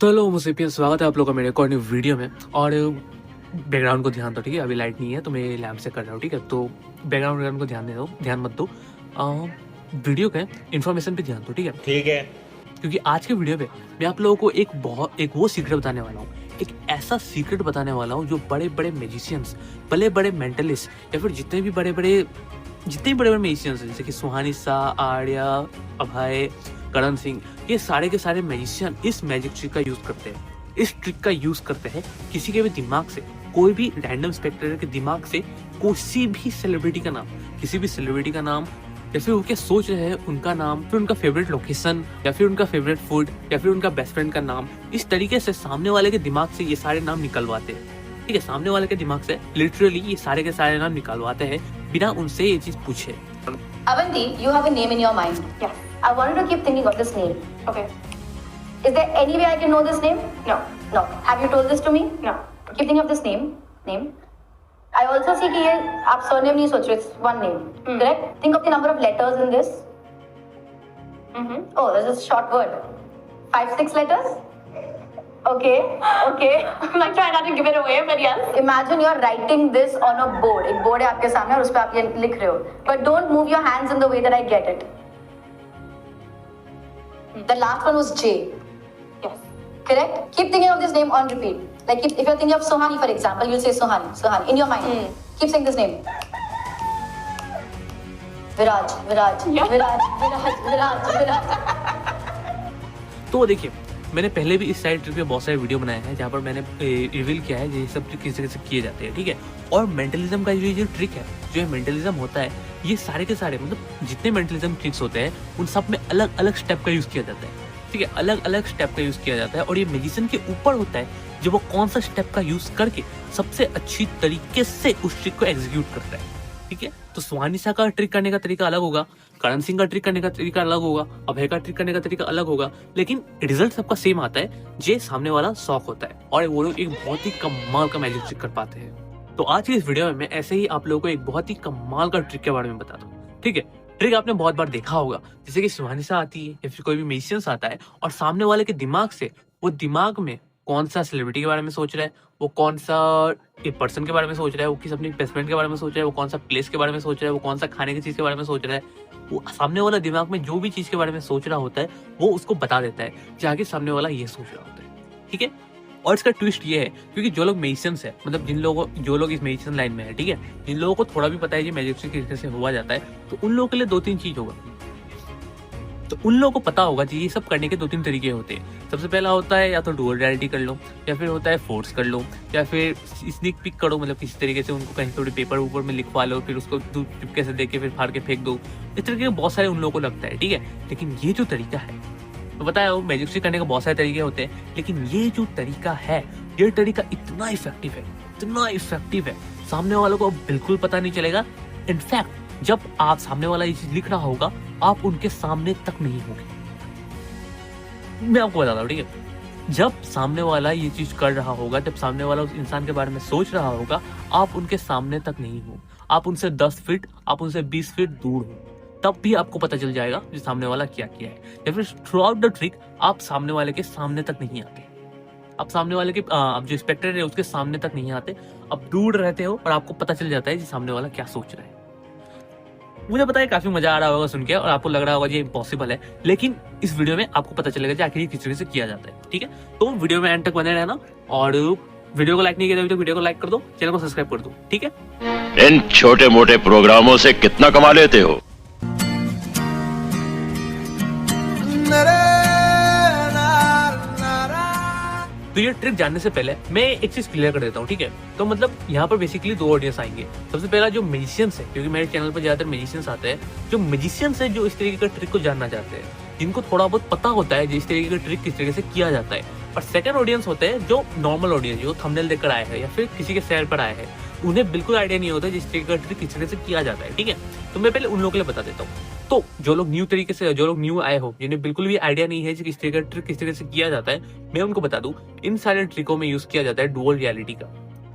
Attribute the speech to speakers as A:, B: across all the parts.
A: तो हेलो मुझे स्वागत है आप लोगों का मेरे एक और न्यू वीडियो में। और बैकग्राउंड को ध्यान दो, ठीक है। अभी लाइट नहीं है तो मैं लैम्प से कर रहा हूँ, ठीक है। तो बैकग्राउंड को ध्यान दो, ध्यान मत दो। वीडियो के इन्फॉर्मेशन पे ध्यान दो, ठीक है।
B: ठीक है।
A: क्योंकि आज के वीडियो पे मैं आप लोगों को एक वो सीक्रेट बताने वाला हूँ, एक ऐसा सीक्रेट बताने वाला हूँ जो बड़े बड़े मैजिशियंस, बड़े बड़े मेंटलिस्ट या फिर जितने भी बड़े बड़े मैजिशियंस हैं, जैसे कि सुहानी शाह, आर्या, अभय, करण सिंह, ये सारे के सारे मैजिशियन इस मैजिक ट्रिक का यूज करते हैं। इस ट्रिक का यूज करते हैं किसी के भी दिमाग से, कोई भी रैंडम स्पेक्टेटर के दिमाग से किसी भी सेलिब्रिटी का नाम, या फिर वो क्या सोच रहे हैं उनका नाम, फिर उनका फेवरेट लोकेशन, या फिर उनका फेवरेट फूड, या फिर उनका बेस्ट फ्रेंड का नाम। इस तरीके से सामने वाले के दिमाग से ये सारे नाम निकलवाते हैं, ठीक है। सामने वाले के दिमाग से लिटरली ये सारे के सारे नाम निकलवाते हैं बिना उनसे ये चीज पूछे।
C: Avanti, you have a name in your mind.
D: Yes.
C: I wanted to keep thinking of this name.
D: Okay.
C: Is there any way I can know this name?
D: No.
C: No. Have you told this to me?
D: No.
C: Keep thinking of this name. I also see कि ये आप surname नहीं सोच रहे, it's one name. Correct? Think of the number of letters in this. Oh, this is a short word. 5-6 letters?
D: Okay. I'm not trying not to give it away, but yes.
C: Imagine you're writing this on a board. एक board है आपके सामने और उस पे आप ये लिख रहे हो. But don't move your hands in the way that I get it. The last one was J.
D: Yes.
C: Correct? Keep thinking of this name on repeat. Like if you're thinking of Sohani, for example, you'll say Sohani in your mind. Keep saying this name. Viraj.
D: Yeah.
C: Viraj.
A: तो देखिए, मैंने पहले भी इस side trick पे बहुत सारे video बनाए हैं जहाँ पर मैंने रिवील किया है ये सब किस तरह से किए जाते हैं, ठीक है। और मेंटलिज्म का जो ट्रिक है, जो मेंटलिज्म होता है, ये सारे के सारे मतलब जितने मेंटलिज्म ट्रिक्स होते हैं उन सब में अलग अलग स्टेप का यूज किया जाता है, ठीक है। अलग अलग स्टेप का यूज किया जाता है और ये मैजिशियन के ऊपर होता है जो वो कौन सा स्टेप का यूज करके सबसे अच्छी तरीके से उस ट्रिक को एग्जीक्यूट करता है, ठीक है। तो सुहानी शाह का ट्रिक करने का तरीका अलग होगा, करण सिंह का ट्रिक करने का तरीका अलग होगा, अभय का ट्रिक करने का तरीका अलग होगा, लेकिन रिजल्ट सबका सेम आता है, जे सामने वाला शॉक होता है और वो लोग एक बहुत ही कमाल का मैजिक ट्रिक कर पाते हैं। तो आज की इस वीडियो में मैं ऐसे ही आप लोगों को एक बहुत ही कमाल का ट्रिक के बारे में बता दूं, ठीक है। ट्रिक आपने बहुत बार देखा होगा, जैसे कि सुहानी शाह आती है या फिर कोई भी म्यूजिशियन आता है और सामने वाले के दिमाग से वो दिमाग में कौन सा सेलिब्रिटी के बारे में सोच रहा है, वो कौन सा एक पर्सन के बारे में सोच रहा है, वो किस अपने बेस्ट फ्रेंड के बारे में सोच रहा है, वो कौन सा प्लेस के बारे में सोच रहा है, वो कौन सा खाने की चीज के बारे में सोच रहा है, वो सामने वाला दिमाग में जो भी चीज के बारे में सोच रहा होता है वो उसको बता देता है जाके सामने वाला ये सोच रहा होता है, ठीक है। और इसका ट्विस्ट ये है, क्योंकि जो लोग मैजिशियंस है, मतलब जो लोग इस मैजिशियन लाइन में है, ठीक है, जिन लोगों को थोड़ा भी पता है कि मैजिक किस तरीके से हुआ जाता है, तो उन लोगों के लिए 2-3 चीज होगा। तो उन लोगों को पता होगा कि ये सब करने के 2-3 तरीके होते हैं। सबसे पहला होता है या तो डुअल रियलिटी कर लो, या फिर होता है फोर्स कर लो, या फिर स्नीक पिक करो, मतलब किसी तरीके से उनको कहीं थोड़ी पेपर ऊपर में लिखवा लो, फिर उसको चुपके से देके फिर फाड़ के फेंक दो। इस तरीके के बहुत सारे उन लोगों को लगता है, ठीक है। लेकिन ये जो तरीका है, तो पता है वो मैजिक ट्रिक करने के बहुत सारे तरीके होते हैं, लेकिन ये जो तरीका है, ये तरीका इतना इफेक्टिव है, सामने वालों को बिल्कुल पता नहीं चलेगा। इनफैक्ट जब आप सामने वाला ये चीज लिख रहा होगा, आप उनके सामने तक नहीं होंगे। मैं आपको बताता हूँ, ठीक है। जब सामने वाला ये चीज कर रहा होगा, जब सामने वाला उस इंसान के बारे में सोच रहा होगा, आप उनके सामने तक नहीं हो, आप उनसे 10 फीट, आप उनसे 20 फीट दूर हो, तब भी आपको पता चल जाएगा कि सामने वाला क्या किया है। या फिर थ्रू आउट द ट्रिक आप सामने वाले के सामने तक नहीं आते, आप सामने वाले के आप जो स्पेक्टेटर है उसके सामने तक नहीं आते, आप दूर रहते हो और आपको पता चल जाता है कि सामने वाला क्या सोच रहा है। मुझे पता है काफी मजा आ रहा होगा सुन के और आपको लग रहा होगा ये इम्पॉसिबल है, लेकिन इस वीडियो में आपको पता चलेगा कि आखिर किस तरह से किया जाता है, ठीक है। तो वीडियो में एंड तक बने रहना और वीडियो को लाइक नहीं किया तो वीडियो को लाइक कर दो, चैनल को सब्सक्राइब कर दो, ठीक है।
E: इन छोटे मोटे प्रोग्रामों से कितना कमा लेते हो?
A: तो ये ट्रिक जानने से पहले मैं एक चीज क्लियर कर देता हूँ, ठीक है। तो मतलब यहाँ पर बेसिकली 2 ऑडियंस आएंगे। सबसे पहला जो मैजिशियंस है, क्योंकि मेरे चैनल पर ज्यादातर मैजिशियंस आते हैं, जो मैजिशियंस है जो इस तरीके का ट्रिक को जानना चाहते हैं, जिनको थोड़ा बहुत पता होता है जिस तरीके का ट्रिक किस तरीके से किया जाता है। और सेकंड ऑडियंस होते हैं जो नॉर्मल ऑडियंस, जो थंबनेल देखकर आए हैं या फिर किसी के शेयर पर आए हैं, उन्हें बिल्कुल आइडिया नहीं होता जिस तरीके का ट्रिक किस तरह से किया जाता है, ठीक है। तो मैं पहले उन लोगों के लिए बता देता हूँ। तो जो लोग न्यू आए हो, जिन्हें बिल्कुल भी आइडिया नहीं है कि किस तरीके का ट्रिक किस तरह से किया जाता है, मैं उनको बता दूं, इन सारे ट्रिकों में यूज किया जाता है डुअल रियलिटी का।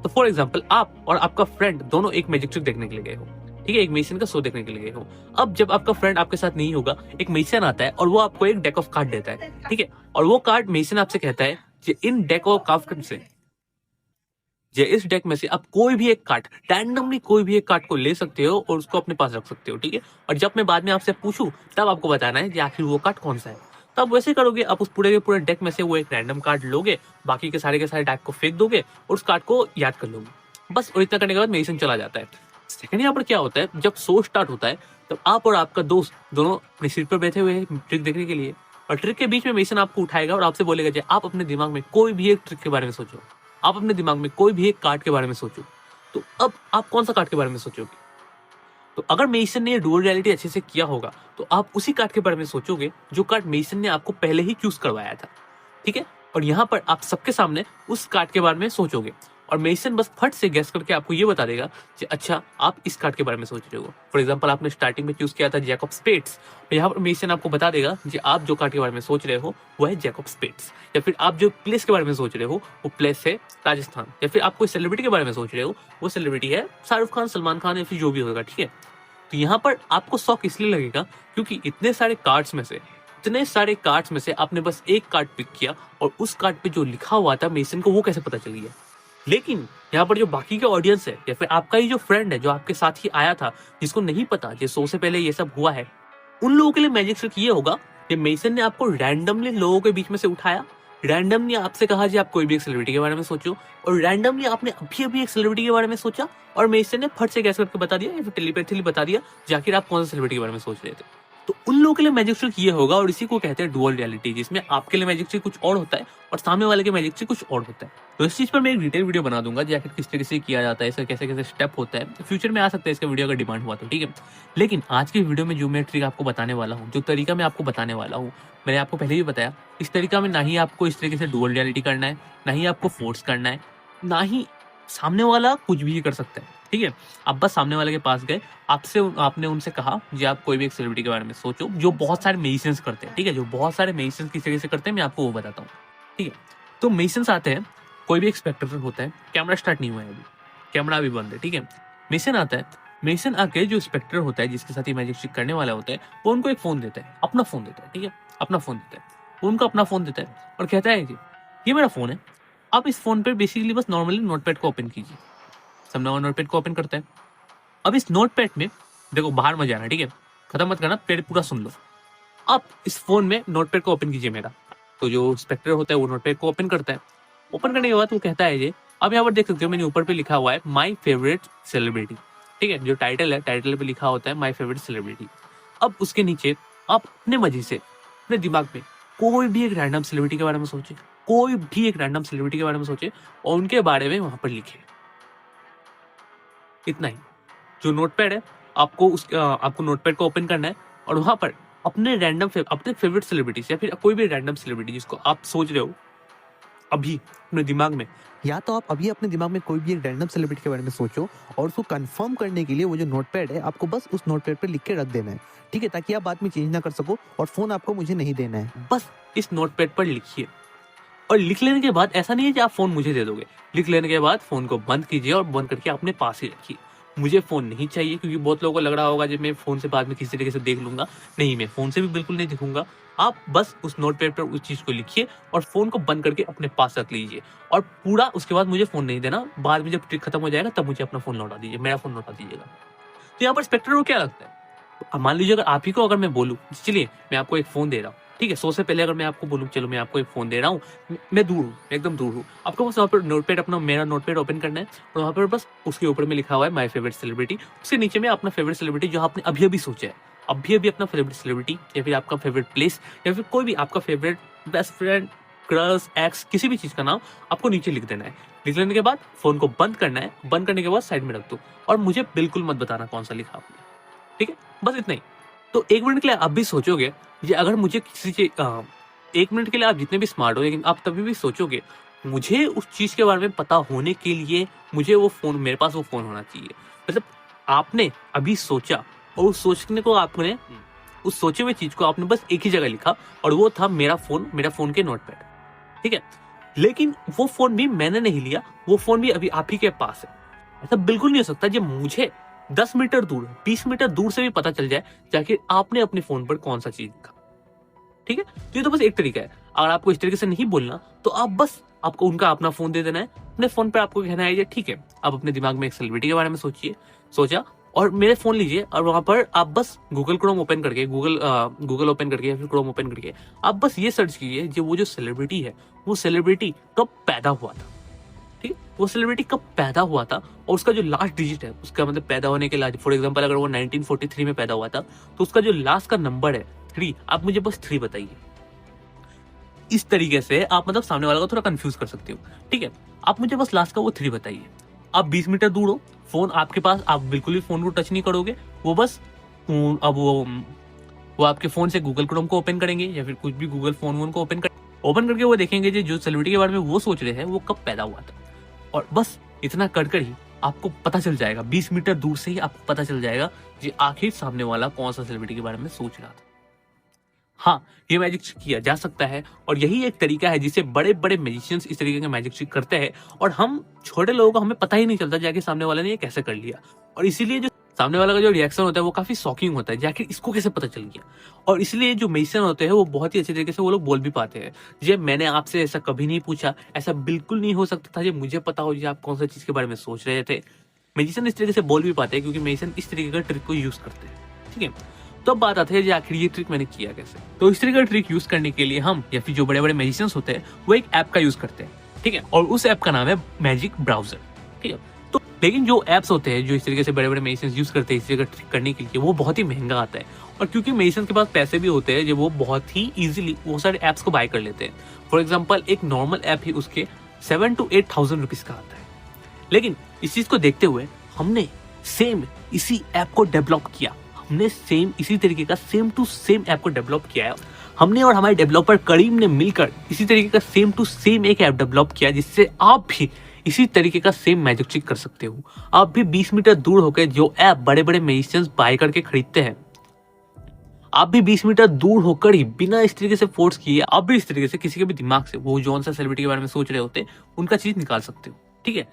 A: तो फॉर एग्जांपल, आप और आपका फ्रेंड दोनों एक मैजिक ट्रिक देखने के लिए गए हो, ठीक है, एक मैजिशियन का शो देखने के लिए गए हो। अब जब आपका फ्रेंड आपके साथ नहीं होगा, एक मैजिशियन आता है और वो आपको एक डेक ऑफ कार्ड देता है, ठीक है, और वो कार्ड मैजिशियन आपसे कहता है ये इन डेक ऑफ कार्ड से, ये इस डेक में से आप कोई भी एक कार्ड, रैंडमली कोई भी एक कार्ड को ले सकते हो और उसको अपने पास रख सकते हो, ठीक है। और जब मैं बाद में आपसे पूछूं तब आपको बताना है कि आखिर वो कार्ड कौन सा है। तो आप वैसे करोगे, आप उस पूरे के पूरे डेक में से वो एक रैंडम कार्ड लोगे, बाकी के सारे डेक को फेंक दोगे और उस कार्ड को याद कर लोगे, बस। और इतना करने के बाद मेडिसिन चला जाता है। सेकंड यहाँ पर क्या होता है, जब शो स्टार्ट होता है तब आप और आपका दोस्त दोनों अपनी सीट पर बैठे हुए हैं ट्रिक देखने के लिए, और ट्रिक के बीच में मेडिसिन आपको उठाएगा और आपसे बोलेगा कि आप अपने दिमाग में कोई भी एक ट्रिक के बारे में सोचो, आप अपने दिमाग में कोई भी एक कार्ड के बारे में सोचो। तो अब आप कौन सा कार्ड के बारे में सोचोगे? तो अगर मेसन ने डुअल रियलिटी अच्छे से किया होगा तो आप उसी कार्ड के बारे में सोचोगे जो कार्ड मेसन ने आपको पहले ही चूज करवाया था, ठीक है। और यहाँ पर आप सबके सामने उस कार्ड के बारे में सोचोगे और मेसन बस फट से गैस करके आपको ये बता देगा कि अच्छा आप इस कार्ड के बारे में सोच रहे हो। फॉर एग्जांपल आपने स्टार्टिंग में चूज किया था जैक ऑफ स्पेड्स, तो यहाँ पर मेसन आपको बता देगा कि आप जो कार्ड के बारे में सोच रहे हो वो है जैक ऑफ स्पेड्स। या फिर आप जो प्लेस के बारे में सोच रहे हो वो प्लेस है राजस्थान। या फिर आप कोई सेलिब्रिटी के बारे में सोच रहे हो वो सेलिब्रिटी है शाहरुख खान, सलमान खान या फिर जो भी होगा, ठीक है। तो यहाँ पर आपको शौक इसलिए लगेगा क्योंकि इतने सारे कार्ड्स में से आपने बस एक कार्ड पिक किया और उस कार्ड पे जो लिखा हुआ था मेसन को वो कैसे पता चल गया। लेकिन यहाँ पर जो बाकी के ऑडियंस है या फिर आपका ही जो फ्रेंड है जो आपके साथ ही आया था, जिसको नहीं पता ये शो से पहले ये सब हुआ है, उन लोगों के लिए मैजिक ट्रिक ये होगा कि मेसन ने आपको रैंडमली लोगों के बीच में से उठाया, रैंडमली आपसे कहा जी आप कोई भी एक सेलिब्रिटी के बारे में सोचो, और रैंडमली आपने अभी एक सेलिब्रिटी के बारे में सोचा और मेसन ने फट से गैस करके बता दिया या फिर टेलीपैथीली बता दिया जाकर आप कौन सा सेलिब्रिटी के बारे में सोच रहे थे। तो उन लोगों के लिए मैजिक ट्रिक ये होगा और इसी को कहते हैं डुअल रियलिटी, जिसमें आपके लिए मैजिक ट्रिक कुछ और होता है और सामने वाले के मैजिक ट्रिक कुछ और होता है। तो इस चीज पर मैं एक डिटेल वीडियो बना दूंगा कि आखिर किस तरीके से किया जाता है, इसका कैसे कैसे स्टेप होता है। फ्यूचर में आ सकता है इसका वीडियो अगर डिमांड हुआ तो, ठीक है। लेकिन आज की वीडियो में जो मैं ट्रिक आपको बताने वाला हूँ, जो तरीका मैं आपको बताने वाला हूँ, मैंने आपको पहले भी बताया, इस तरीका में ना ही आपको इस तरीके से डुअल रियलिटी करना है, ना ही आपको फोर्स करना है, ना ही सामने वाला कुछ भी कर सकता है, ठीक है। आप बस सामने वाले के पास गए, आपने उनसे कहा जी आप कोई भी एक सेलिब्रिटी के बारे में सोचो जो बहुत सारे मेडिसिन्स करते हैं, ठीक है। जो बहुत सारे मेडिसिन्स किस तरीके से करते हैं मैं आपको वो बताता हूँ, ठीक है। तो मेडिसिन्स आते हैं, कोई भी एक स्पेक्ट्रेटर होता है, कैमरा स्टार्ट नहीं हुआ है अभी, कैमरा भी बंद है, ठीक है। मेडिसिन आता है, मेडिसिन आके जो स्पेक्ट्रेटर होता है जिसके साथ ये मैजिक ट्रिक करने वाला होता है वो उनको एक फोन देता है, अपना फोन देता है, ठीक है। अपना फोन देता है, वो उनको अपना फोन देता है और कहता है कि ये मेरा फोन है, आप इस फोन पे बेसिकली बस नॉर्मली नोटपैड को ओपन कीजिए। सबने नोटपैड को ओपन करता है। अब इस नोटपैड में देखो बाहर मत जाना, ठीक है, खत्म मत करना, पहले पूरा सुन लो। आप इस फोन में नोटपैड को ओपन कीजिए मेरा। तो जो स्पेक्टर होता है वो नोटपैड को ओपन करता है। ओपन करने के बाद वो कहता है ये, अब यहाँ पर देख सकते हो मैंने ऊपर पे लिखा हुआ है माई फेवरेट सेलिब्रिटी, ठीक है। जो टाइटल है, टाइटल पे लिखा होता है माई फेवरेट सेलिब्रिटी। अब उसके नीचे आप अपने मर्जी से अपने दिमाग में कोई भी एक रैंडम सेलिब्रिटी के बारे में सोचे, कोई भी एक रैंडम सेलिब्रिटी के बारे में सोचे और उनके बारे में वहां पर लिखे। इतना ही। जो नोटपैड है आपको नोटपैड को ओपन करना है और वहां पर अपने फेवरेट सेलिब्रिटी या फिर कोई भी रैंडम सेलिब्रिटी जिसको आप सोच रहे हो अभी अपने दिमाग में,
B: या तो आप अभी अपने दिमाग में कोई भी एक रैंडम सेलिब्रिटी के बारे में सोचो और उसको कंफर्म करने के लिए वो जो नोटपैड है आपको बस उस नोटपैड पे लिख के रख देना है, ठीक है, ताकि आप बाद में चेंज ना कर सको और फोन आपको मुझे नहीं देना है।
A: बस इस नोटपैड पर लिखिए और लिख लेने के बाद ऐसा नहीं है कि आप फोन मुझे दे दोगे। लिख लेने के बाद फोन को बंद कीजिए और बंद करके अपने पास ही रखिए। मुझे फोन नहीं चाहिए, क्योंकि बहुत लोगों को लग रहा होगा जब मैं फोन से बाद में किसी तरीके से देख लूंगा। नहीं, मैं फोन से भी बिल्कुल नहीं देखूंगा। आप बस उस नोटपैड पर उस चीज को लिखिए और फोन को बंद करके अपने पास रख लीजिए और पूरा उसके बाद मुझे फोन नहीं देना। बाद में जब ट्रिक खत्म हो जाएगा तब मुझे अपना फोन लौटा दीजिए, मेरा फोन लौटा दीजिएगा। तो यहाँ पर स्पेक्टर को क्या लगता है, मान लीजिए अगर आप ही को अगर मैं बोलूँ चलिए मैं आपको एक फोन दे रहा हूँ, ठीक है, 100 से पहले अगर मैं आपको बोलूँ चलो मैं आपको एक फोन दे रहा हूँ, मैं दूर हूँ, एकदम दूर हूँ, आपको बस वहाँ पर नोटपैड मेरा नोटपैड ओपन करना है और वहाँ पर बस उसके ऊपर में लिखा हुआ है माय फेवरेट सेलिब्रिटी। उसके नीचे में अपना फेवरेट सेलिब्रिटी जो आपने अभी अभी सोचा है, अभी अपना फेवरेट सेलिब्रिटी या फिर आपका फेवरेट प्लेस या फिर कोई भी आपका favourite best friend, crush, x, किसी भी चीज का नाम आपको नीचे लिख देना है। लिख लेने के बाद फोन को बंद करना है। बंद करने के बाद साइड में रख दो और मुझे बिल्कुल मत बताना कौन सा लिखा आपने, ठीक है, बस इतना ही। तो 1 मिनट के लिए आप भी सोचोगे ये, अगर मुझे किसी चीज 1 मिनट के लिए आप जितने भी स्मार्ट हो, लेकिन आप तभी भी सोचोगे मुझे उस चीज के बारे में पता होने के लिए मुझे वो फोन, मेरे पास वो फोन होना चाहिए। मतलब आपने अभी सोचा और उस सोचने को आपने, उस सोचे हुए चीज को आपने बस एक ही जगह लिखा और वो था मेरा फोन के नोटपैड, ठीक है। लेकिन वो फोन भी मैंने नहीं लिया, वो फोन भी अभी आप ही के पास है। ऐसा बिल्कुल नहीं हो सकता जब मुझे 10 मीटर दूर, 20 मीटर दूर से भी पता चल जाए जाके आपने अपने फोन पर कौन सा चीज लिखा, ठीक है। तो ये तो बस एक तरीका है। अगर आपको इस तरीके से नहीं बोलना तो आप बस आपको उनका अपना फोन दे देना है, अपने फोन पर आपको कहना है ये ठीक है, आप अपने दिमाग में एक सेलिब्रिटी के बारे में सोचा और मेरे फोन लीजिए और वहां पर आप बस गूगल क्रोम ओपन करके गूगल ओपन करके या फिर क्रोम ओपन करके आप बस ये सर्च कीजिए जो वो जो सेलिब्रिटी है वो सेलिब्रिटी कब पैदा हुआ था। ठीक है, वो सेलिब्रिटी कब पैदा हुआ था और उसका जो लास्ट डिजिट है उसका मतलब पैदा होने के लास्ट, फॉर एग्जांपल अगर वो 1943 में पैदा हुआ था तो उसका जो लास्ट का नंबर है 3, आप मुझे बस 3 बताइए। इस तरीके से आप मतलब सामने वाला को थोड़ा कंफ्यूज कर सकते हो। ठीक है, आप मुझे बस लास्ट का वो 3 बताइए। आप 20 मीटर दूर हो, फोन आपके पास, आप बिल्कुल भी फोन को टच नहीं करोगे, वो बस अब वो आपके फोन से गूगल क्रोम को ओपन करेंगे या फिर कुछ भी गूगल फोन को ओपन करके वो देखेंगे जो सेलिब्रिटी के बारे में वो सोच रहे हैं वो कब पैदा हुआ था, और बस इतना कर ही आपको पता चल जाएगा, 20 मीटर दूर से ही आपको पता चल जाएगा कि आखिर सामने वाला कौन सा सेलिब्रिटी के बारे में सोच रहा था। हाँ, ये मैजिक ट्रिक किया जा सकता है और यही एक तरीका है जिससे बड़े बड़े मैजिशियंस इस तरीके के मैजिक ट्रिक करते हैं और हम छोटे लोगों को हमें पता ही नहीं चलता जाके सामने वाले ने ये कैसे कर लिया, और इसीलिए जो सामने वाला का जो रिएक्शन होता है वो काफी शॉकिंग होता है, जाके इसको कैसे पता चल गया। और इसलिए जो मैजिशियन होते हैं वो बहुत ही अच्छे तरीके से वो लोग बोल भी पाते हैं, ये मैंने आपसे ऐसा कभी नहीं पूछा, ऐसा बिल्कुल नहीं हो सकता था, ये मुझे पता हो जी आप कौन सा चीज के बारे में सोच रहे थे। मैजिशियन इस तरीके से बोल भी पाते हैं क्योंकि मैजिशियन इस तरीके का ट्रिक को यूज करते हैं। ठीक है, तो अब बात आती है आखिर ये ट्रिक मैंने किया कैसे। तो इस तरीके का ट्रिक यूज करने के लिए हम या फिर जो बड़े बड़े मैजिशियंस होते हैं वो एक ऐप का यूज करते हैं। ठीक है, और उस ऐप का नाम है मैजिक ब्राउजर। ठीक है, तो लेकिन जो ऐप्स होते हैं जो इस तरीके से बड़े बड़े मैजिशियंस यूज करते हैं इस तरीके का ट्रिक करने के लिए वो बहुत ही महंगा आता है, और क्योंकि मैजिशियंस के पास पैसे भी होते हैं जो वो बहुत ही इजीली वो सारे ऐप्स को बाय कर लेते हैं। फॉर एग्जाम्पल एक नॉर्मल ऐप ही उसके 7,000 to 8,000 रुपीज का आता है। लेकिन इस चीज को देखते हुए हमने सेम इसी ऐप को डेवलप किया, हमने सेम इसी तरीके का सेम टू सेम ऐप को डेवलप किया है। हमने और हमारे डेवलपर करीम ने मिलकर इसी तरीके का सेम टू सेम एक ऐप डेवलप किया जिससे आप भी इसी तरीके का सेम मैजिक ट्रिक कर सकते हो। आप भी 20 मीटर दूर होकर जो ऐप बड़े बड़े मैजिशियंस बाय करके खरीदते हैं, आप भी 20 मीटर दूर होकर ही बिना इस तरीके से फोर्स किए आप भी इस तरीके से किसी के भी दिमाग से वो जो सा सेलिब्रिटी के बारे में सोच रहे होते हैं उनका चीज निकाल सकते हो। ठीक है,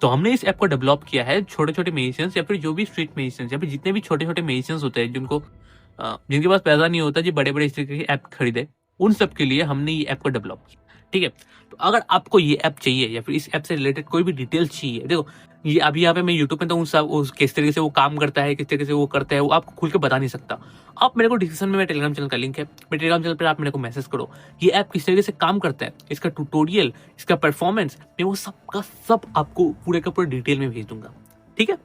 A: तो हमने इस ऐप को डेवलप किया है छोटे छोटे म्यूजिशियंस या फिर जो भी स्ट्रीट म्यूजिशियंस या फिर जितने भी छोटे छोटे म्यूजिशियंस होते हैं जिनके पास पैसा नहीं होता जो बड़े बड़े इस तरीके के ऐप खरीदे, उन सब के लिए हमने ये ऐप को डेवलप किया। ठीक है, तो अगर आपको ये ऐप चाहिए या फिर इस ऐप से रिलेटेड कोई भी डिटेल्स चाहिए, देखो ये अभी यहाँ पे मैं यूट्यूब पे तो उन सब किस तरीके से वो काम करता है, किस तरीके से वो करता है, वो आपको खुल के बता नहीं सकता। आप मेरे को डिस्क्रिप्शन में मेरे टेलीग्राम चैनल का लिंक है, मेरे टेलीग्राम चैनल पर आप मेरे को मैसेज करो, ये ऐप किस तरीके से काम करता है, इसका ट्यूटोरियल, इसका परफॉर्मेंस, मैं वो सब का सब आपको पूरे का पूरे डिटेल में भेज दूंगा। ठीक है,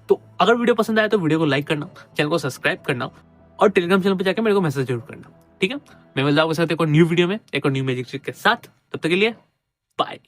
A: तो अगर वीडियो पसंद आया तो वीडियो को लाइक करना, चैनल को सब्सक्राइब करना और टेलीग्राम चैनल पर जाकर मेरे को मैसेज जरूर करना। ठीक है, मैं मिलता हूँ आपके साथ एक और न्यू वीडियो में एक और न्यू मैजिक ट्रिक के साथ। तब तक के लिए बाय।